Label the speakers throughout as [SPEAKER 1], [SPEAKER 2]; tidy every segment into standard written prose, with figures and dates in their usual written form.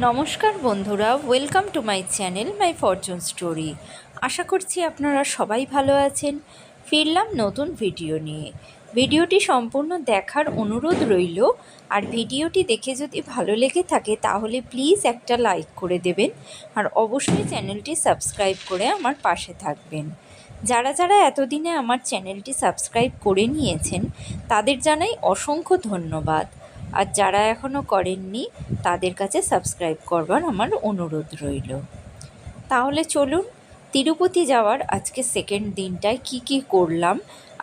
[SPEAKER 1] নমস্কার বন্ধুরা, welcome to my channel My Fortune Story. আশা করছি আপনারা সবাই ভালো আছেন। ফিরলাম নতুন ভিডিও নিয়ে। ভিডিওটি সম্পূর্ণ দেখার অনুরোধ রইল। আর ভিডিওটি দেখে যদি ভালো লেগে থাকে তাহলে প্লিজ একটা লাইক করে দেবেন, আর অবশ্যই চ্যানেলটি সাবস্ক্রাইব করে আমার পাশে থাকবেন। যারা যারা এতদিনে আমার চ্যানেলটি সাবস্ক্রাইব করে নিয়েছেন তাদের জানাই অসংখ্য ধন্যবাদ। আর যারা এখনও করেননি তাদের কাছে সাবস্ক্রাইব করবার আমার অনুরোধ রইল। তাহলে চলুন তিরুপতি যাওয়ার আজকে সেকেন্ড দিনটায় কি করলাম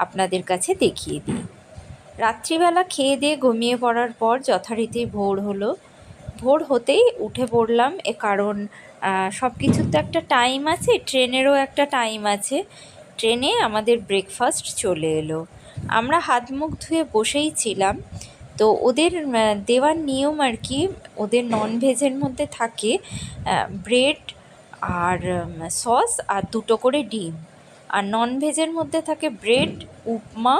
[SPEAKER 1] আপনাদের কাছে দেখিয়ে দিই। রাত্রিবেলা খেয়ে দিয়ে ঘুমিয়ে পড়ার পর যথারীতি ভোর হলো। ভোর হতেই উঠে পড়লাম, কারণ সব কিছুর তো একটা টাইম আছে, ট্রেনেরও একটা টাইম আছে। ট্রেনে আমাদের ব্রেকফাস্ট চলে এলো। আমরা হাত মুখ ধুয়ে বসেই ছিলাম। তো ওদের দেওয়ার নিয়ম আর কি, ওদের ননভেজের মধ্যে থাকে ব্রেড আর সস আর দুটো করে ডিম, আর ননভেজের মধ্যে থাকে ব্রেড, উপমা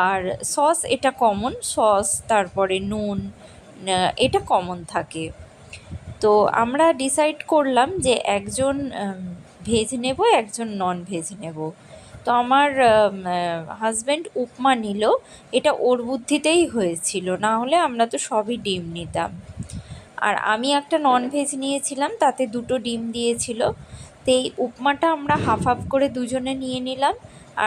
[SPEAKER 1] আর সস। এটা কমন সস, তারপরে নুন, এটা কমন থাকে। তো আমরা ডিসাইড করলাম যে একজন ভেজ নেব, একজন নন ভেজ নেব। তো আমার হাজব্যান্ড উপমা নিল। এটা ওর বুদ্ধিতেই হয়েছিল, না হলে আমরা তো সবই ডিম নিতাম। আর আমি একটা নন ভেজ নিয়েছিলাম, তাতে দুটো ডিম দিয়েছিল। তো এই উপমাটা আমরা হাফ হাফ করে দুজনে নিয়ে নিলাম,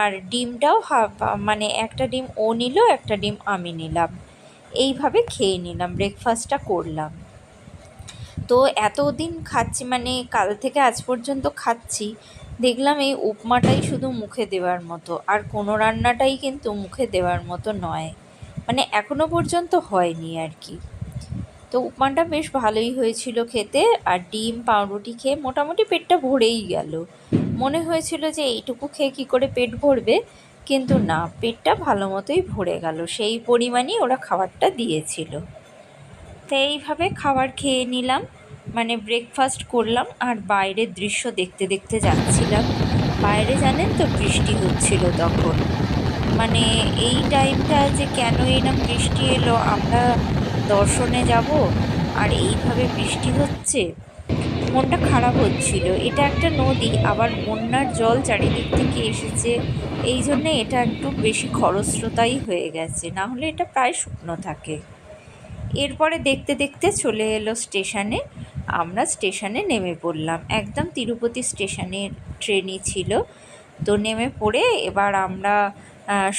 [SPEAKER 1] আর ডিমটাও হাফ, মানে একটা ডিম ও নিল, একটা ডিম আমি নিলাম। এইভাবে খেয়ে নিলাম, ব্রেকফাস্টটা করলাম। তো এতদিন খাচ্ছি, মানে কাল থেকে আজ পর্যন্ত খাচ্ছি, দেখলাম এই উপমাটাই শুধু মুখে দেওয়ার মতো, আর কোনো রান্নাটাই কিন্তু মুখে দেওয়ার মতো নয়, মানে এখনও পর্যন্ত হয়নি আর কি। তো উপমাটা বেশ ভালোই হয়েছিল খেতে, আর ডিম পাউরুটি খেয়ে মোটামুটি পেটটা ভরেই গেল। মনে হয়েছিল যে এইটুকু খেয়ে কী করে পেট ভরবে, কিন্তু না, পেটটা ভালো মতোই ভরে গেল, সেই পরিমাণই ওরা খাবারটা দিয়েছিল। তো এইভাবে খাবার খেয়ে নিলাম, মানে ব্রেকফাস্ট করলাম, আর বাইরের দৃশ্য দেখতে দেখতে যাচ্ছিলাম। বাইরে জানেন তো বৃষ্টি হচ্ছিল তখন, মানে এই টাইমটা যে কেন এরকম বৃষ্টি এলো, আমরা দর্শনে যাব আর এইভাবে বৃষ্টি হচ্ছে, মনটা খারাপ হচ্ছিল। এটা একটা নদী, আবার বন্যার জল চারিদিক থেকে এসেছে, এই জন্যে এটা একটু বেশি খরস্রোতাই হয়ে গেছে, না হলে এটা প্রায় শুকনো থাকে। এরপরে দেখতে দেখতে চলে এলো স্টেশনে। আমরা স্টেশনে নেমে পড়লাম, একদম তিরুপতি স্টেশনের ট্রেনই ছিল। তো নেমে পড়ে এবার আমরা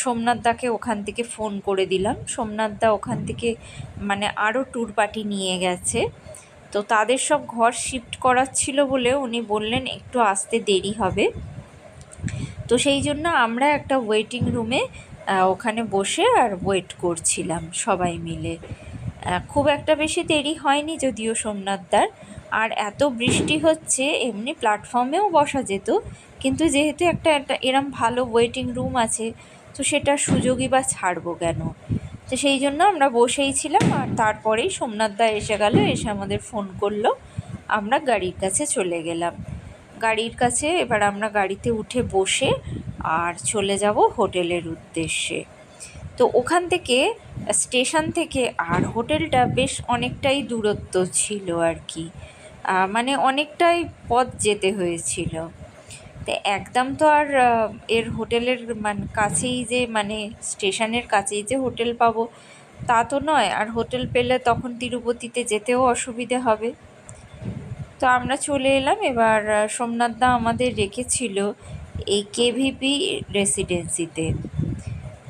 [SPEAKER 1] সোমনাথদাকে ওখান থেকে ফোন করে দিলাম। সোমনাথদা ওখান থেকে মানে আরও ট্যুর পার্টি নিয়ে গেছে। তো তাদের সব ঘর শিফট করাচ্ছিল বলে উনি বললেন একটু আসতে দেরি হবে। তো সেই জন্য আমরা একটা ওয়েটিং রুমে ওখানে বসে আর ওয়েট করছিলাম সবাই মিলে। খুব একটা বেশি দেরি হয়নি যদিও সোমনাথদার। আর এত বৃষ্টি হচ্ছে, এমনি প্ল্যাটফর্মেও বসা যেত, কিন্তু যেহেতু একটা এরম ভালো ওয়েটিং রুম আছে, তো সেটার সুযোগই বা ছাড়বো কেন। তো সেই জন্য আমরা বসেই ছিলাম। আর তারপরেই সোমনাথদা এসে গেল, এসে আমাদের ফোন করলো। আমরা গাড়ির কাছে চলে গেলাম। গাড়ির কাছে এবার আমরা গাড়িতে উঠে বসে আর চলে যাব হোটেলের উদ্দেশ্যে। তো ওখান থেকে স্টেশন থেকে আর হোটেলটা বেশ অনেকটাই দূরত্ব ছিল আর কি, মানে অনেকটাই পথ যেতে হয়েছিল। তো একদম তো আর এর হোটেলের মানে কাছেই যে, মানে স্টেশনের কাছেই যে হোটেল পাবো তা তো নয়, আর হোটেল পেলে তখন তিরুপতিতে যেতেও অসুবিধে হবে। তো আমরা চলে এলাম। এবার সোমনাথদা আমাদের রেখেছিল এই কেভিপি রেসিডেন্সিতে।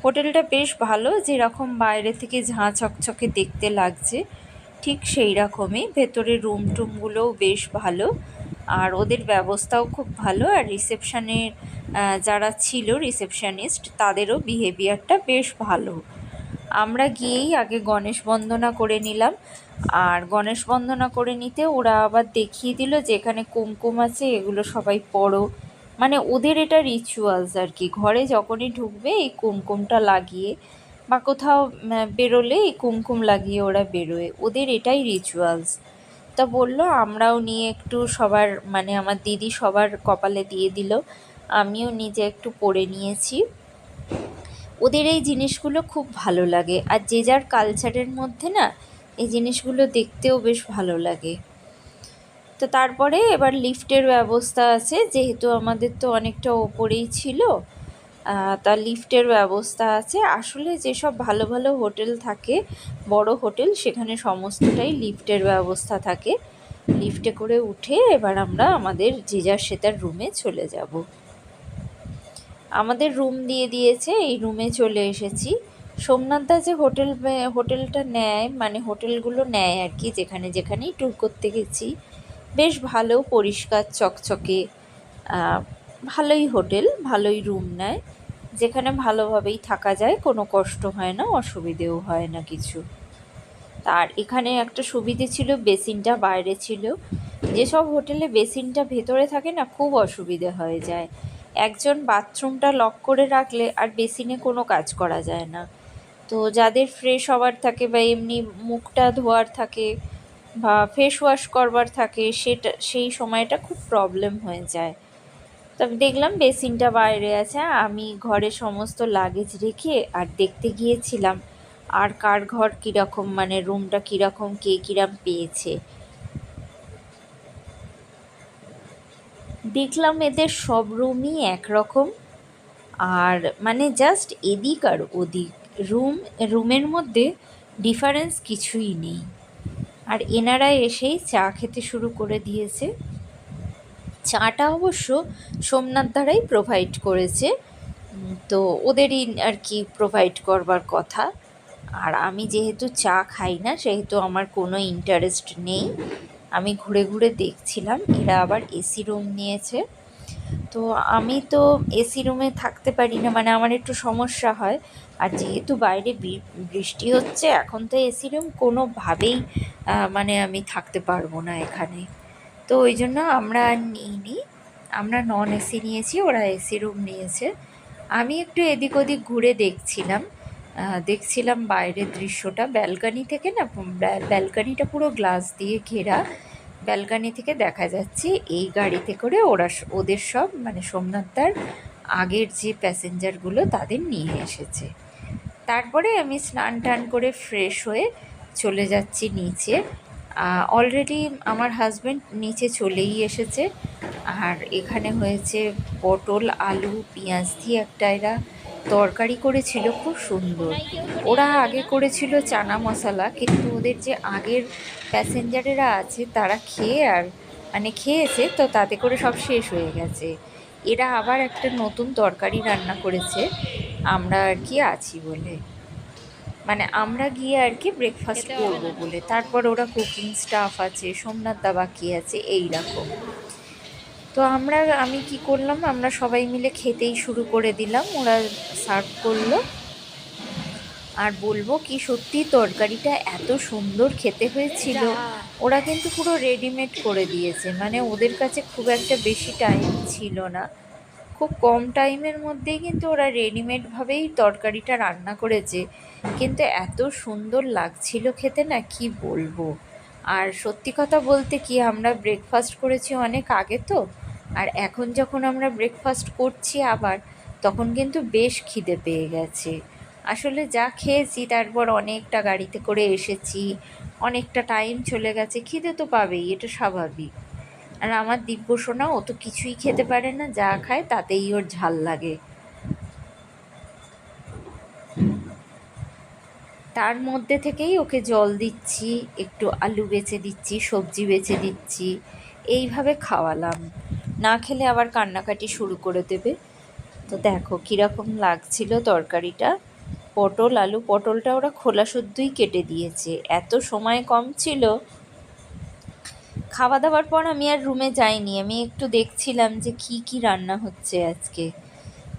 [SPEAKER 1] হোটেলটা বেশ ভালো, যেরকম বাইরে থেকে ঝাঁ চকচকে দেখতে লাগছে ঠিক সেই রকমই। ভেতরে রুম টুমগুলোও বেশ ভালো, আর ওদের ব্যবস্থাও খুব ভালো। আর রিসেপশনের যারা ছিল রিসেপশনিস্ট, তাদেরও বিহেভিয়ারটা বেশ ভালো। আমরা গিয়েই আগে গণেশ বন্দনা করে নিলাম, আর গণেশ বন্দনা করে নিতে ওরা আবার দেখিয়ে দিল যে এখানে কুমকুম আছে, এগুলো সবাই পড়ো। মানে ওদের এটা রিচুয়ালস আর কি, ঘরে যখনই ঢুকবে এই কুমকুমটা লাগিয়ে, বা কোথাও বেরোলে এই কুমকুম লাগিয়ে ওরা বেরোয়, ওদের এটাই রিচুয়ালস। তা বললো আমরাও নিয়ে একটু সবার, মানে আমার দিদি সবার কপালে দিয়ে দিল, আমিও নিজে একটু পরে নিয়েছি। ওদের এই জিনিসগুলো খুব ভালো লাগে, আর যে যার কালচারের মধ্যে না এই জিনিসগুলো দেখতেও বেশ ভালো লাগে। তো তারপরে এবার লিফটের ব্যবস্থা আছে, যেহেতু আমাদের তো অনেকটা ওপরেই ছিল, তা লিফটের ব্যবস্থা আছে। আসলে যেসব ভালো ভালো হোটেল থাকে, বড় হোটেল, সেখানে সমস্তটাই লিফটের ব্যবস্থা থাকে। লিফটে করে উঠে এবার আমরা আমাদের যে যার সে তার রুমে চলে যাব। আমাদের রুম দিয়ে দিয়েছে, এই রুমে চলে এসেছি। সোমনাথদা যে হোটেলটা নেয়, মানে হোটেলগুলো নেয় আর কি, যেখানে যেখানেই ট্যুর করতে গেছি, বেশ ভালো, পরিষ্কার চকচকে, ভালোই হোটেল, ভালোই রুম নেয়, যেখানে ভালোভাবেই থাকা যায়, কোনো কষ্ট হয় না, অসুবিধেও হয় না কিছু। আর এখানে একটা সুবিধে ছিল, বেসিনটা বাইরে ছিল। যেসব হোটেলে বেসিনটা ভেতরে থাকে না, খুব অসুবিধে হয়ে যায়। একজন বাথরুমটা লক করে রাখলে আর বেসিনে কোনো কাজ করা যায় না। তো যাদের ফ্রেশ হওয়ার থাকে বা এমনি মুখটা ধোয়ার থাকে বা ফেস ওয়াশ করবার থাকে, সেই সময়টা খুব প্রবলেম হয়ে যায়। তবে দেখলাম বেসিনটা বাইরে আছে। আমি ঘরে সমস্ত লাগেজ রেখে আর দেখতে গিয়েছিলাম আর কার ঘর কীরকম, মানে রুমটা কীরকম, কে কীরকম পেয়েছে। দেখলাম এদের সব রুমই একরকম, আর মানে জাস্ট এদিক আর ওদিক, রুমের মধ্যে ডিফারেন্স কিছুই নেই। আর এনারা এসেই চা খেতে শুরু করে দিয়েছে। চাটা অবশ্য সোমনাথ দ্বারাই প্রোভাইড করেছে, তো ওদেরই আর কি প্রোভাইড করবার কথা। আর আমি যেহেতু চা খাই না, সেহেতু আমার কোনো ইন্টারেস্ট নেই। আমি ঘুরে ঘুরে দেখছিলাম। এরা আবার এসি রুম নিয়েছে, তো আমি তো এসি রুমে থাকতে পারি না, মানে আমার একটু সমস্যা হয়। আর যেহেতু বাইরে বৃষ্টি হচ্ছে, এখন তো এসি রুম কোনোভাবেই মানে আমি থাকতে পারবো না এখানে। তো ওই জন্য আমরা আর নিইনি, আমরা নন এসি নিয়েছি, ওরা এসি রুম নিয়েছে। আমি একটু এদিক ওদিক ঘুরে দেখছিলাম বাইরের দৃশ্যটা ব্যালকানি থেকে না, ব্যালকানিটা পুরো গ্লাস দিয়ে ঘেরা। ব্যালকানি থেকে দেখা যাচ্ছে এই গাড়িতে করে ওদের সব, মানে সোমনাথদার আগের যে প্যাসেঞ্জারগুলো তাদের নিয়ে এসেছে। তারপরে আমি স্নান টান করে ফ্রেশ হয়ে চলে যাচ্ছি নিচে। অলরেডি আমার হাজব্যান্ড নিচে চলেই এসেছে। আর এখানে হয়েছে পটল, আলু, পেঁয়াজ দিয়ে একটা এরা তরকারি করেছিল, খুব সুন্দর। ওরা আগে করেছিল চানা মশলা, কিন্তু ওদের যে আগের প্যাসেঞ্জারেরা আছে তারা খেয়েছে, তো তাতে করে সব শেষ হয়ে গেছে। এরা আবার একটা নতুন তরকারি রান্না করেছে, আমরা আর কি আছি বলে, মানে আমরা গিয়ে আর কি ব্রেকফাস্ট করবো বলে। তারপর ওরা কুকিং স্টাফ আছে, সোমনাথ দা বাকি আছে, এই রকম। তো আমি কি করলাম, আমরা সবাই মিলে খেতেই শুরু করে দিলাম। ওরা সার্ভ করলো। আর বলবো কি, সত্যি তরকারিটা এত সুন্দর খেতে হয়েছিল। ওরা কিন্তু পুরো রেডিমেড করে দিয়েছে, মানে ওদের কাছে খুব একটা বেশি টাইম ছিল না, খুব কম টাইমের মধ্যেই কিন্তু ওরা রেডিমেডভাবেই তরকারিটা রান্না করেছে। কিন্তু এত সুন্দর লাগছিল খেতে না, কি বলবো। আর সত্যি কথা বলতে কি, আমরা ব্রেকফাস্ট করেছি অনেক আগে তো, আর এখন যখন আমরা ব্রেকফাস্ট করছি আবার, তখন কিন্তু বেশ খিদে পেয়ে গেছে। আসলে যা খেয়েছি, তারপর অনেকটা গাড়িতে করে এসেছি, অনেকটা টাইম চলে গেছে, খিদে তো পাবেই, এটা স্বাভাবিক। আর আমার দিব্যসোনা, ও তো কিছুই খেতে পারে না, যা খায় তাতেই ওর ঝাল লাগে। তার মধ্যে থেকেই ওকে জল দিচ্ছি, একটু আলু বেছে দিচ্ছি, সবজি বেছে দিচ্ছি, এইভাবে খাওয়ালাম। না খেলে আবার কান্নাকাটি শুরু করে দেবে। তো দেখো কীরকম লাগছিল তরকারিটা। পটল, আলু, পটলটা ওরা খোলা শুদ্ধই কেটে দিয়েছে, এত সময় কম ছিল। খাওয়া দাওয়ার পর আমি আর রুমে যাইনি, আমি একটু দেখছিলাম যে কি রান্না হচ্ছে আজকে।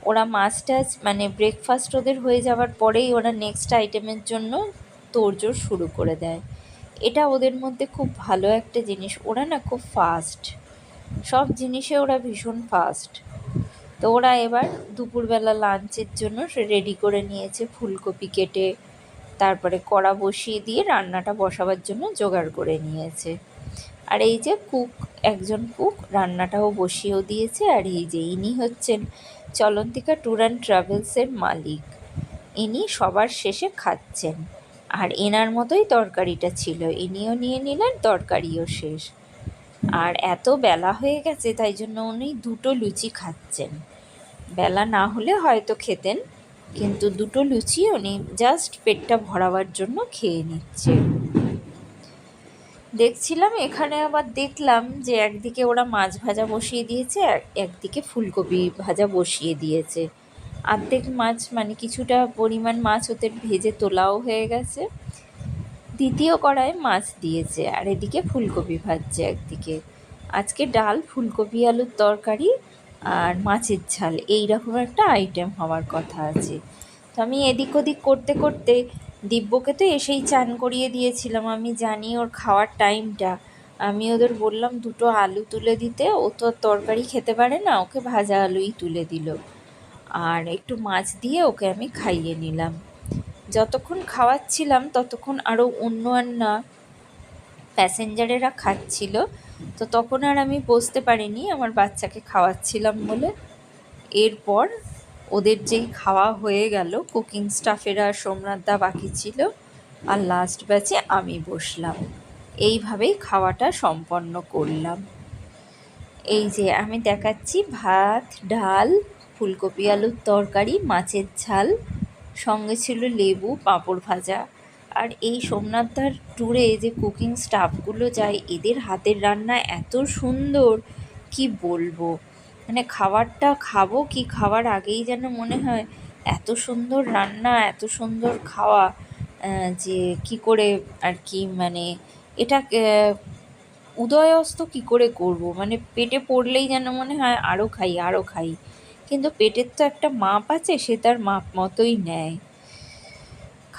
[SPEAKER 1] ওরা মাছ টাছ, মানে ব্রেকফাস্ট ওদের হয়ে যাওয়ার পরেই ওরা নেক্সট আইটেমের জন্য তোড়জোড় শুরু করে দেয়। এটা ওদের মধ্যে খুব ভালো একটা জিনিস, ওরা না খুব ফাস্ট, সব জিনিসে ওরা ভীষণ ফাস্ট। তো ওরা এবার দুপুরবেলা লাঞ্চের জন্য রেডি করে নিয়েছে, ফুলকপি কেটে তারপরে কড়া বসিয়ে দিয়ে রান্নাটা বসাবার জন্য জোগাড় করে নিয়েছে। আর এই যে একজন কুক রান্নাটাও বসিয়েও দিয়েছে। আর এই যে ইনি হচ্ছেন চলন্তিকা ট্যুর অ্যান্ড ট্রাভেলসের মালিক, ইনি সবার শেষে খাচ্ছেন। আর এনার মতোই তরকারিটা ছিল, ইনিও নিয়ে নিলেন, তরকারিও শেষ। আর এত বেলা হয়ে গেছে তাই জন্য উনি দুটো লুচি খাচ্ছেন। বেলা না হলে হয়তো খেতেন, কিন্তু দুটো লুচি উনি জাস্ট পেটটা ভরাবার জন্য খেয়ে নিচ্ছে। দেখছিলাম এখানে, আবার দেখলাম যে একদিকে ওরা মাছ ভাজা বসিয়ে দিয়েছে, একদিকে ফুলকপি ভাজা বসিয়ে দিয়েছে। অর্ধেক মাছ মানে কিছুটা পরিমাণ মাছ ওদের ভেজে তোলাও হয়ে গেছে, দ্বিতীয় কড়াইয়ে মাছ দিয়েছে, আর এদিকে ফুলকপি ভাজছে একদিকে। আজকে ডাল, ফুলকপি আলুর তরকারি আর মাছের ঝাল, এই রকম একটা আইটেম হওয়ার কথা আছে। তো আমি এদিক ওদিক করতে করতে দিব্যকে তো এসেই চান করিয়ে দিয়েছিলাম, আমি জানি ওর খাওয়ার টাইমটা। আমি ওদের বললাম দুটো আলু তুলে দিতে, ও তো তরকারি খেতে পারে না, ওকে ভাজা আলুই তুলে দিল, আর একটু মাছ দিয়ে ওকে আমি খাইয়ে নিলাম। যতক্ষণ খাওয়াচ্ছিলাম ততক্ষণ আরও অন্য প্যাসেঞ্জারেরা খাচ্ছিল, তো তখন আর আমি বসতে পারিনি, আমার বাচ্চাকে খাওয়াচ্ছিলাম বলে। এরপর ওদের যেই খাওয়া হয়ে গেল, কুকিং স্টাফেরা, সোমনাথদা বাকি ছিল, আর লাস্ট ব্যাচে আমি বসলাম। এইভাবেই খাওয়াটা সম্পন্ন করলাম। এই যে আমি দেখাচ্ছি, ভাত, ডাল, ফুলকপি আলুর তরকারি, মাছের ঝাল, সঙ্গে ছিল লেবু, পাঁপড় ভাজা। আর এই সোমনাথদার ট্যুরে যে কুকিং স্টাফগুলো যায়, এদের হাতের রান্না এত সুন্দর, কি বলবো। মানে খাবারটা খাবো কি খাওয়ার আগেই যেন মনে হয় এত সুন্দর রান্না, এত সুন্দর খাওয়া, যে কি করে আর কি, মানে এটা উদয়স্ত কি করে করব, মানে পেটে পড়লেই যেন মনে হয় আরও খাই আরও খাই, কিন্তু পেটের তো একটা মাপ আছে, সে তার মাপ মতোই নেয়।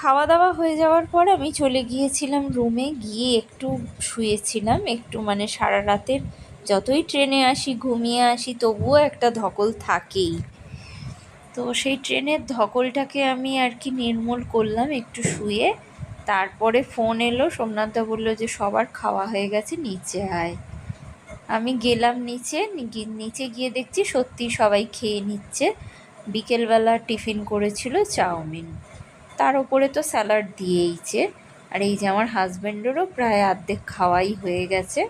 [SPEAKER 1] খাওয়া দাওয়া হয়ে যাওয়ার পর আমি চলে গিয়েছিলাম রুমে, গিয়ে একটু শুয়েছিলাম, একটু মানে সারা রাতের যতই ট্রেনে আসি ঘুমিয়ে আসি তবুও একটা ধকল থাকেই। তো সেই ট্রেনের ধকলটাকে আমি আর কি নির্মূল করলাম একটু শুয়ে। তারপরে ফোন এলো, সোমনাথদা বললো যে সবার খাওয়া হয়ে গেছে, নিচে আয়। আমি গেলাম নিচে, নিচে গিয়ে দেখছি সত্যি সবাই খেয়ে নিচ্ছে। বিকেলবেলা টিফিন করেছিল চাউমিন, তার ওপরে তো স্যালাড দিয়েইছে। আর এই যে আমার হাজব্যান্ডেরও প্রায় অর্ধেক খাওয়াই হয়ে গেছে,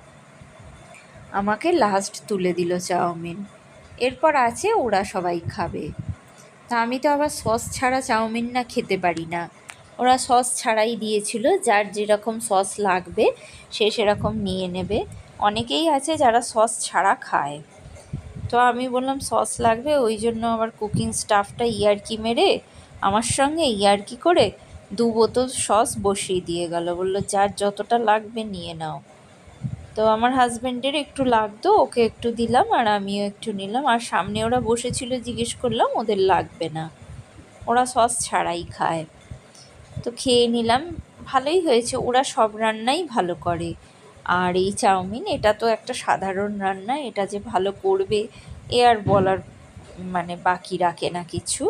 [SPEAKER 1] আমাকে লাস্ট তুলে দিল চাউমিন। এরপর আছে ওরা সবাই খাবে। তা আমি তো আবার সস ছাড়া চাউমিন না খেতে পারি না, ওরা সস ছাড়াই দিয়েছিল, যার যেরকম সস লাগবে সে সেরকম নিয়ে নেবে। অনেকেই আছে যারা সস ছাড়া খায়, তো আমি বললাম সস লাগবে, ওই জন্য আবার কুকিং স্টাফটা ইয়ার্কি মেরে আমার সঙ্গে ইয়ার্কি করে 2 বোতল সস বসিয়ে দিয়ে গেল, বললো যার যতটা লাগবে নিয়ে নাও। তো আমার হাজব্যান্ডের একটু লাগতো, ওকে একটু দিলাম, আর আমিও একটু নিলাম। আর সামনে ওরা বসেছিল, জিজ্ঞেস করলাম, ওদের লাগবে না, ওরা সস ছাড়াই খায়। তো খেয়ে নিলাম, ভালোই হয়েছে, ওরা সব রান্নাই ভালো করে। আর এই চাউমিন, এটা তো একটা সাধারণ রান্না, এটা যে ভালো করবে এ আর বলার মানে বাকি রাখে না কিছু।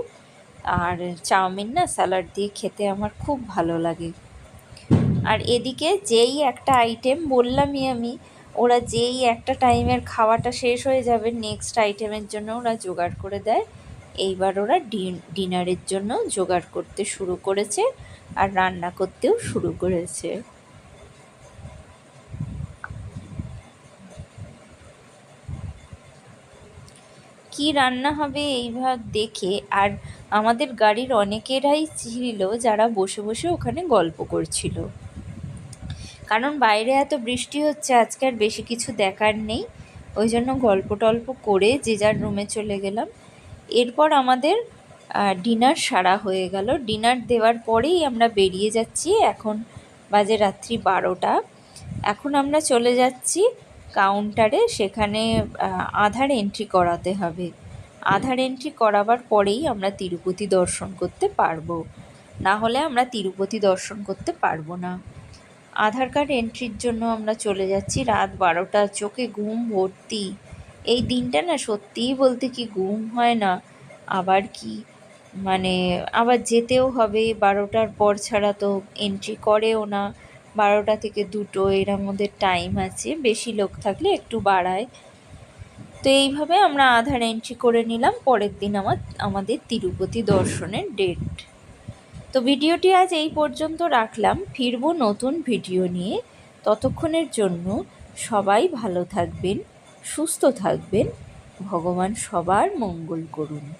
[SPEAKER 1] আর চাউমিন না স্যালাড দিয়ে খেতে আমার খুব ভালো লাগে। আর এদিকে যেই একটা আইটেম বললামই আমি, ওরা যেই একটা টাইমের খাওয়াটা শেষ হয়ে যাবে, নেক্সট আইটেমের জন্য ওরা জোগাড় করে দেয়। এইবার ওরা ডিনারের জন্য জোগাড় করতে শুরু করেছে, আর রান্না করতেও শুরু করেছে। কি রান্না হবে এইভাবে দেখে, আর আমাদের গাড়ির অনেকেরাই ছিল যারা বসে বসে ওখানে গল্প করছিল, কারণ বাইরে এত বৃষ্টি হচ্ছে আজকে, আর বেশি কিছু দেখার নেই, ওই জন্য গল্প টল্প করে যে যার রুমে চলে গেলাম। এরপর আমাদের ডিনার সারা হয়ে গেল, ডিনার দেওয়ার পরেই আমরা বেরিয়ে যাচ্ছি। এখন বাজে রাত্রি 12টা। এখন আমরা চলে যাচ্ছি কাউন্টারে, সেখানে আধার এন্ট্রি করাতে হবে। আধার এন্ট্রি করাবার পরেই আমরা তিরুপতি দর্শন করতে পারবো, না হলে আমরা তিরুপতি দর্শন করতে পারবো না। আধার কার্ড এন্ট্রির জন্য আমরা চলে যাচ্ছি। রাত 12টা, চোখে ঘুম ভর্তি। এই দিনটা না সত্যিই বলতে কি ঘুম হয় না, আবার কি মানে আবার যেতেও হবে, 12টার পর ছাড়া তো এন্ট্রি করেও না। 12টা থেকে 2টো এর মধ্যে টাইম আছে, বেশি লোক থাকলে একটু বাড়ায়। তো এইভাবে আমরা আধার এন্ট্রি করে নিলাম। পরের দিন আমাদের তিরুপতি দর্শনের ডেট। তো ভিডিওটি আজ এই পর্যন্ত রাখলাম, ফিরবো নতুন ভিডিও নিয়ে। ততক্ষণের জন্য সবাই ভালো থাকবেন, সুস্থ থাকবেন। ভগবান সবার মঙ্গল করুন।